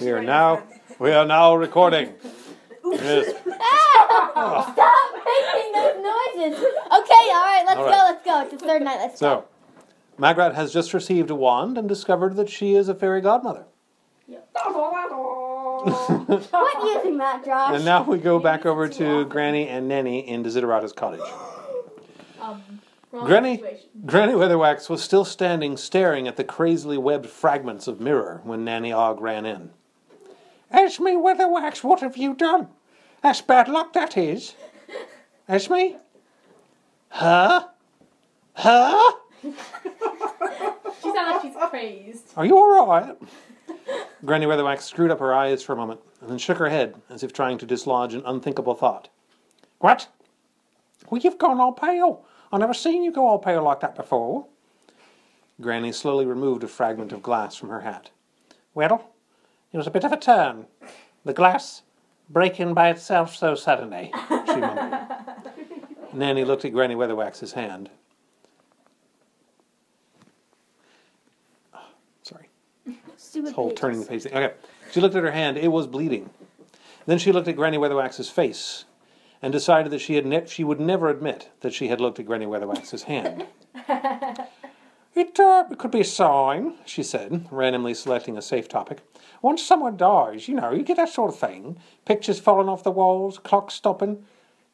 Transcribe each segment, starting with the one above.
We are now recording. Yes. Ah! Stop making those noises. Okay, all right, let's go. It's the third night. Let's go. So, Magrat has just received a wand and discovered that she is a fairy godmother. Quit using that, Josh. And now we go back over to Granny and Nanny in Desiderata's cottage. Granny Weatherwax was still standing staring at the crazily webbed fragments of mirror when Nanny Og ran in. Esme Weatherwax, what have you done? That's bad luck, that is. Esme? Huh? Huh? She sounds like she's crazed. Are you all right? Granny Weatherwax screwed up her eyes for a moment and then shook her head as if trying to dislodge an unthinkable thought. What? Well, you've gone all pale. I've never seen you go all pale like that before. Granny slowly removed a fragment of glass from her hat. Well, it was a bit of a turn. The glass breaking by itself so suddenly, she mumbled. Nanny looked at Granny Weatherwax's hand. Sorry. Stupid Whole turning the page thing. Okay. She looked at her hand. It was bleeding. Then she looked at Granny Weatherwax's face and decided that she would never admit that she had looked at Granny Weatherwax's hand. It could be a sign, she said, randomly selecting a safe topic. Once someone dies, you get that sort of thing. Pictures falling off the walls, clocks stopping,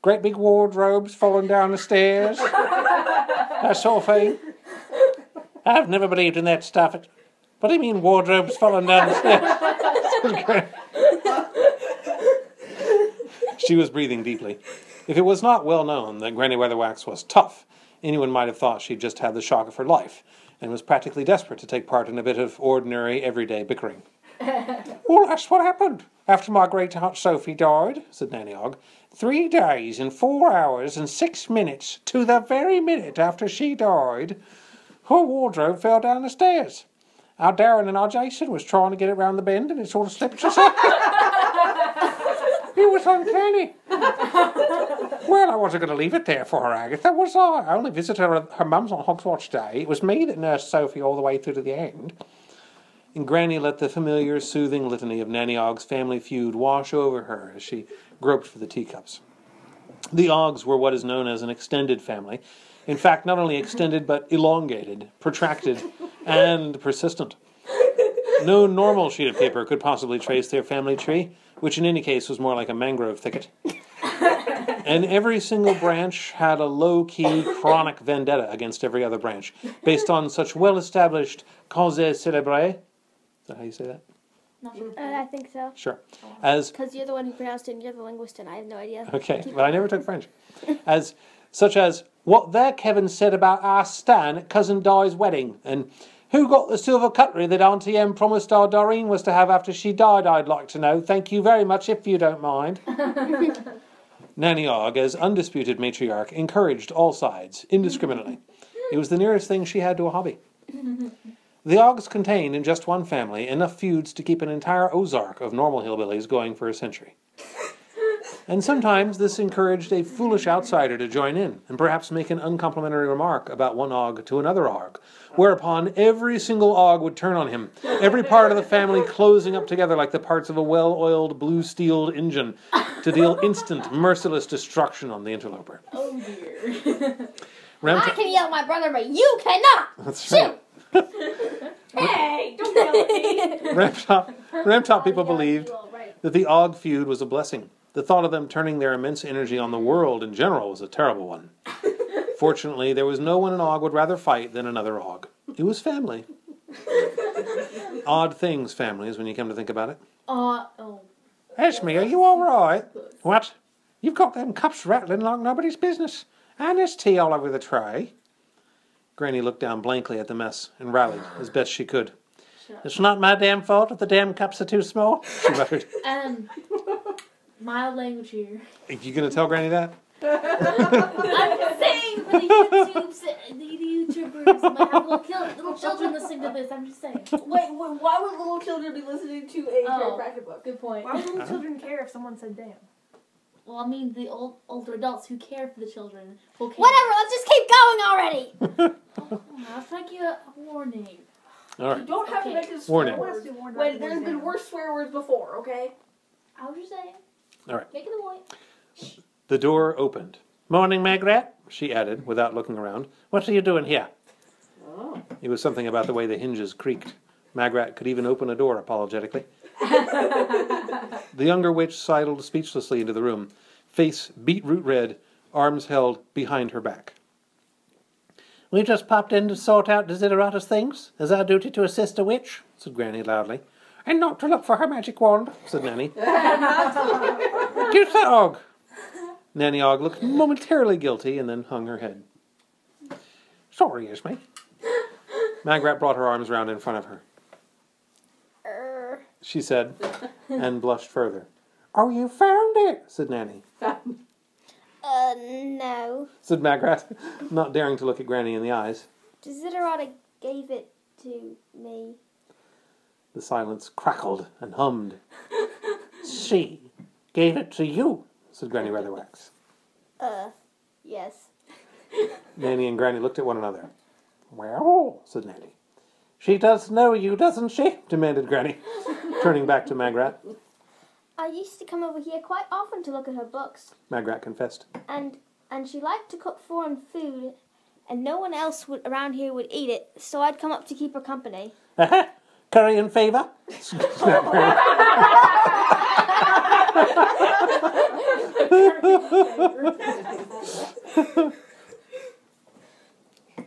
great big wardrobes falling down the stairs. That sort of thing. I've never believed in that stuff. What do you mean wardrobes falling down the stairs? She was breathing deeply. If it was not well known that Granny Weatherwax was tough, anyone might have thought she'd just had the shock of her life and was practically desperate to take part in a bit of ordinary, everyday bickering. Well, that's what happened after my great aunt Sophie died, said Nanny Og. 3 days and 4 hours and 6 minutes to the very minute after she died, her wardrobe fell down the stairs. Our Darren and our Jason was trying to get it round the bend and it sort of slipped us up. It was uncanny. Well, I wasn't going to leave it there for her, Agatha, was I? I only visited her mum's on Hogswatch Day. It was me that nursed Sophie all the way through to the end. And Granny let the familiar, soothing litany of Nanny Og's family feud wash over her as she groped for the teacups. The Oggs were what is known as an extended family. In fact, not only extended, but elongated, protracted, and persistent. No normal sheet of paper could possibly trace their family tree, which in any case was more like a mangrove thicket. And every single branch had a low-key, chronic vendetta against every other branch, based on such well-established causes célèbres. Is that how you say that? Not sure. I think so. Sure. Because you're the one who pronounced it and you're the linguist and I have no idea. Okay, but I never took French. Such as, what there Kevin said about our Stan at Cousin Di's wedding, and who got the silver cutlery that Auntie Em promised our Doreen was to have after she died, I'd like to know. Thank you very much, if you don't mind. Nanny Og, as undisputed matriarch, encouraged all sides, indiscriminately. It was the nearest thing she had to a hobby. The Oggs contained, in just one family, enough feuds to keep an entire Ozark of normal hillbillies going for a century. And sometimes this encouraged a foolish outsider to join in, and perhaps make an uncomplimentary remark about one Og to another Og, whereupon every single Og would turn on him, every part of the family closing up together like the parts of a well-oiled, blue-steeled engine to deal instant, merciless destruction on the interloper. Oh dear. I can yell at my brother, but you cannot! That's right. Hey, don't yell at me. Ramtop people believed that the Og feud was a blessing. The thought of them turning their immense energy on the world in general was a terrible one. Fortunately, there was no one an Og would rather fight than another Og. It was family. Odd things, families, when you come to think about it. Esme, are you all right? What? You've got them cups rattling like nobody's business. And there's tea all over the tray. Granny looked down blankly at the mess and rallied as best she could. It's not my damn fault if the damn cups are too small, she muttered. Mild language here. Are you going to tell Granny that? I'm just saying for the YouTubers might have little children listening to this. I'm just saying. Wait, why would little children be listening to a Harry Potter book? Good point. Why would little children care if someone said damn? Well, I mean the older adults who care for the children will care. Whatever, let's just keep going already! I'll try to give a warning. All right. You don't have to Okay. make a swear Warning. word when there's been worse swear words before, okay? I was just saying. All right. Making the point. The door opened. Morning, Magrat, she added, without looking around. What are you doing here? Oh. It was something about the way the hinges creaked. Magrat could even open a door apologetically. The younger witch sidled speechlessly into the room, face beetroot red, arms held behind her back. We just popped in to sort out Desiderata's things. It's our duty to assist a witch, said Granny loudly. And not to look for her magic wand, said Nanny. Get the og! Nanny Og looked momentarily guilty and then hung her head. Sorry, Esme. Magrat brought her arms round in front of her. She said, and blushed further. Oh, you found it, said Nanny. No. Said Magrat, not daring to look at Granny in the eyes. Desiderata gave it to me. The silence crackled and hummed. She gave it to you, said Granny Weatherwax. Yes. Nanny and Granny looked at one another. Well, said Nanny. She does know you, doesn't she? Demanded Granny, turning back to Magrat. I used to come over here quite often to look at her books. Magrat confessed. And she liked to cook foreign food, and no one else around here would eat it, so I'd come up to keep her company. Aha! Curry in favour? Snapped Granny.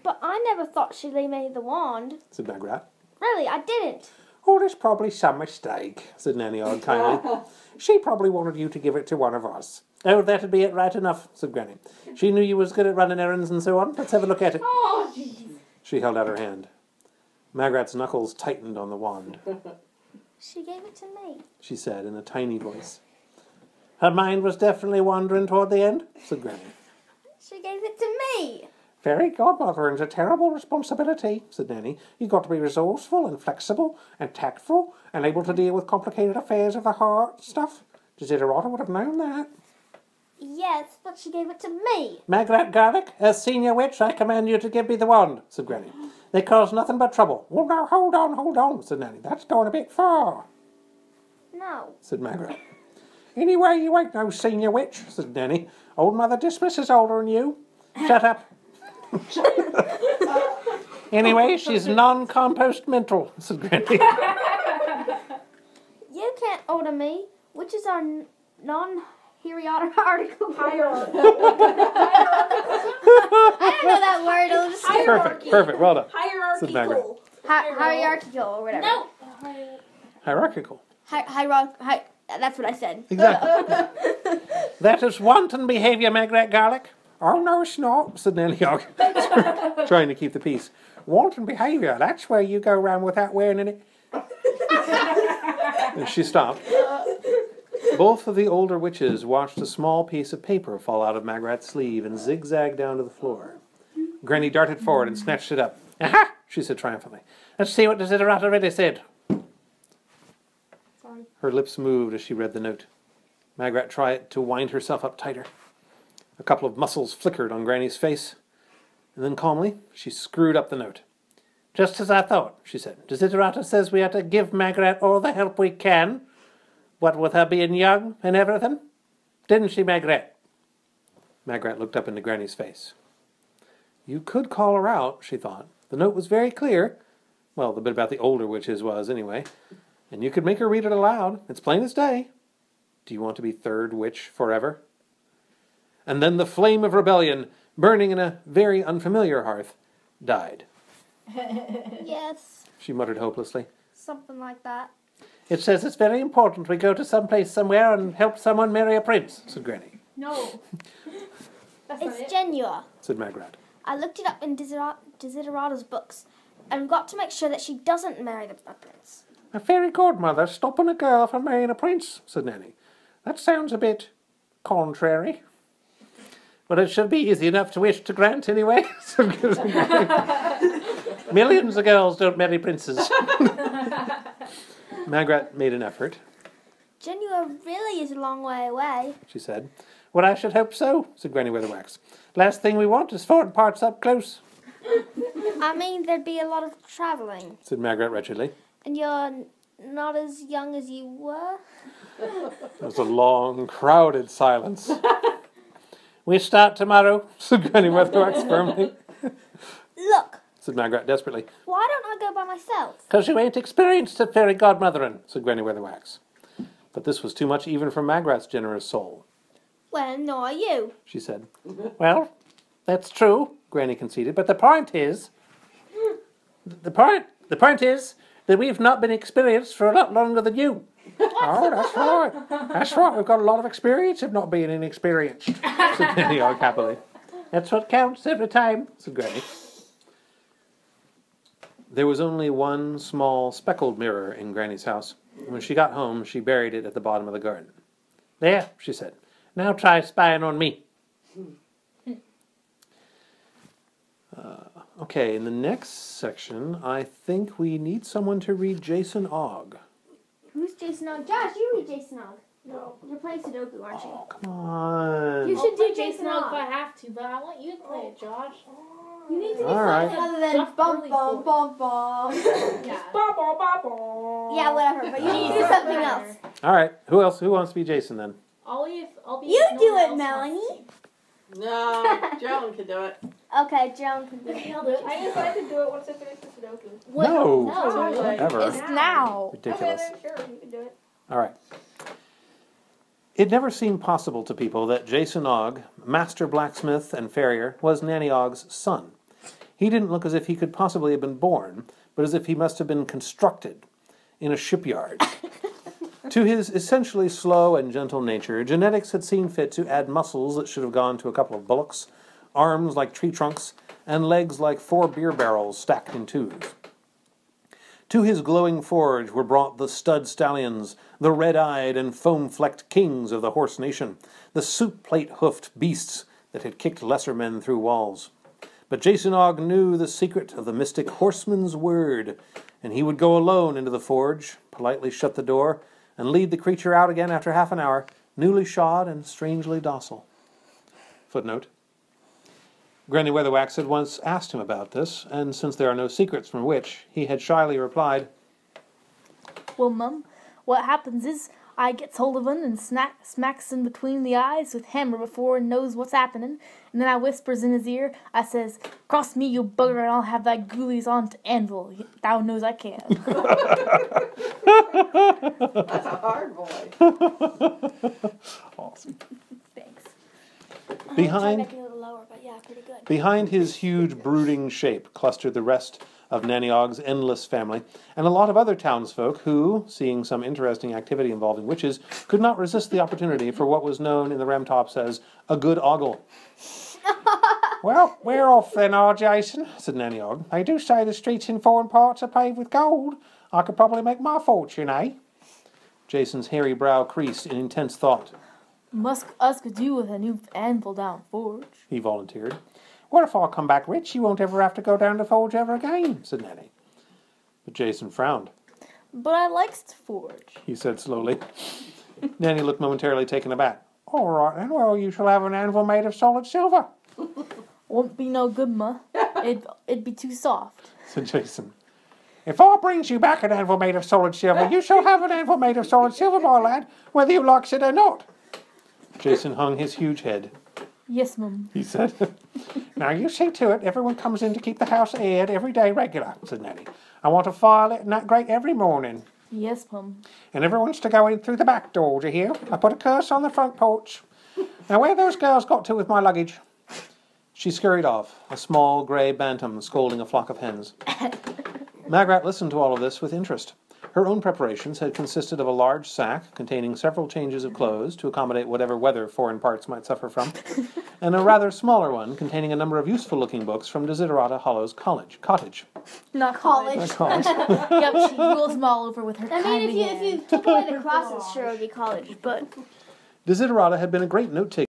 But I never thought she'd made the wand. Said Magrat. Really, I didn't. Oh, there's probably some mistake, said Nanny Og kindly. She probably wanted you to give it to one of us. Oh, that'd be it right enough, said Granny. She knew you was good at running errands and so on. Let's have a look at it. Oh, jeez. She held out her hand. Magrat's knuckles tightened on the wand. She gave it to me. She said in a tiny voice. Her mind was definitely wandering toward the end, said Granny. She gave it to me. Fairy godmothering's a terrible responsibility, said Nanny. You've got to be resourceful and flexible and tactful and able to deal with complicated affairs of the heart and stuff. Desiderata would have known that. Yes, but she gave it to me. Magrat Garlic, as senior witch, I command you to give me the wand, said Granny. They cause nothing but trouble. Oh, now, hold on, said Nanny. That's going a bit far, No. said Magrat. Anyway, you ain't no senior witch, said Nanny. Old Mother Dismas is older than you. Shut up. Anyway, she's non-compost mental, said Granny. You can't order me, which is our non-heriodic article. Hierarchy. I don't know that word. It'll just Perfect, well done. Hierarchical. hierarchical or whatever. No. Hierarchical. That's what I said. Exactly. That is wanton behaviour, Magrat Garlic. Oh, no, it's not, said Nanny Og, trying to keep the peace. Wanton behaviour, that's where you go round without wearing any... And she stopped. Both of the older witches watched a small piece of paper fall out of Magrat's sleeve and zigzag down to the floor. Granny darted forward and snatched it up. Aha! She said triumphantly. Let's see what Desiderata really said. Sorry. Her lips moved as she read the note. Magrat tried to wind herself up tighter. A couple of muscles flickered on Granny's face, and then calmly she screwed up the note. Just as I thought, she said. Desiderata says we are to give Magrat all the help we can, what with her being young and everything. Didn't she, Magrat? Magrat looked up into Granny's face. You could call her out, she thought. The note was very clear. Well, the bit about the older witches was, anyway. And you could make her read it aloud. It's plain as day. Do you want to be third witch forever? And then the flame of rebellion, burning in a very unfamiliar hearth, died. Yes, She muttered hopelessly. something like that. It says it's very important we go to some place somewhere and help someone marry a prince, said Granny. No. That's not It's it. Genua. Said Magrat. I looked it up in Desiderata's books and got to make sure that she doesn't marry the prince. A fairy godmother stopping a girl from marrying a prince, said Nanny. That sounds a bit contrary. But it should be easy enough to wish to grant anyway. Millions of girls don't marry princes. Magrat made an effort. Genua really is a long way away. She said. Well, I should hope so, said Granny Weatherwax. Last thing we want is foreign parts up close. I mean, there'd be a lot of travelling. said Margaret wretchedly. And you're not as young as you were? There was a long, crowded silence. We start tomorrow, said Granny Weatherwax firmly. Look, said Margaret desperately. why don't I go by myself? Because you ain't experienced at fairy godmothering, said Granny Weatherwax. But this was too much even for Margaret's generous soul. Well, nor you. She said. Well, that's true, Granny conceded, but the point is that we've not been experienced for a lot longer than you. Oh, that's right. That's right. We've got a lot of experience of not being inexperienced, said Granny Ogg happily. That's what counts every time, said Granny. There was only one small speckled mirror in Granny's house. When she got home, she buried it at the bottom of the garden. There, she said. Now try spying on me. Okay, in the next section, I think we need someone to read Jason Ogg. Who's Jason Ogg? Josh, you read Jason Ogg. No. You're playing Sudoku, aren't you? Oh, come on. You should do Jason Ogg if Ogg. I have to, but I want you to play it, Josh. You need to do All right. something other than bum bum bum bum. Yeah. Yeah, whatever. But you need to do something else. All right, who else? Who wants to be Jason then? I'll be You if do no one it, else Melanie. wants No, Joan can do it. Okay, Joan can do to. it. He'll do it. I guess I can do it once I finish the Sudoku. No. No. Ever. It's now. Ridiculous. Okay, then sure, you can do it. All right. It never seemed possible to people that Jason Ogg, master blacksmith and farrier, was Nanny Ogg's son. He didn't look as if he could possibly have been born, but as if he must have been constructed in a shipyard. To his essentially slow and gentle nature, genetics had seen fit to add muscles that should have gone to a couple of bullocks, arms like tree trunks, and legs like 4 beer barrels stacked in twos. To his glowing forge were brought the stud stallions, the red-eyed and foam-flecked kings of the horse nation, the soup-plate-hoofed beasts that had kicked lesser men through walls. But Jason Ogg knew the secret of the mystic horseman's word, and he would go alone into the forge, politely shut the door, and lead the creature out again after half an hour, newly shod and strangely docile. Footnote. Granny Weatherwax had once asked him about this, and since there are no secrets from which, he had shyly replied, Well, Mum, what happens is I gets hold of un and smacks him between the eyes with hammer before and knows what's happening, and then I whispers in his ear, I says, Cross me, you bugger, and I'll have thy ghoulies on to anvil. Thou knows I can. That's a hard boy. Awesome. Thanks. Behind, Make it a little lower, but yeah, pretty good. behind his huge brooding shape clustered the rest of Nanny Ogg's endless family, and a lot of other townsfolk who, seeing some interesting activity involving witches, could not resist the opportunity for what was known in the Ramtops as a good ogle. Well, we're off then, Jason, said Nanny Ogg. They do say the streets in foreign parts are paved with gold. I could probably make my fortune, eh? Jason's hairy brow creased in intense thought. Us could do with a new anvil down forge. He volunteered. What if I come back rich? You won't ever have to go down to forge ever again, said Nanny. But Jason frowned. But I likes to forge. He said slowly. Nanny looked momentarily taken aback. All right then, well, you shall have an anvil made of solid silver, Won't be no good, Ma. It'd be too soft. said Jason. If I brings you back an anvil made of solid silver, you shall have an anvil made of solid silver, my lad, whether you likes it or not. Jason hung his huge head. Yes, Mum. He said. Now you see to it, everyone comes in to keep the house aired every day regular, said Nanny. I want a fire lit in that grate every morning. Yes, Mum. And everyone's to go in through the back door, do you hear? I put a curse on the front porch. Now where those girls got to with my luggage? She scurried off, a small grey bantam scolding a flock of hens. Margaret listened to all of this with interest. Her own preparations had consisted of a large sack containing several changes of clothes to accommodate whatever weather foreign parts might suffer from, and a rather smaller one containing a number of useful-looking books from Desiderata Hollow's cottage. Not College. Not college. Yep, she rules them all over with her I mean, kindly if hand. you took away the crosses, sure it would be college, but Desiderata had been a great note-taker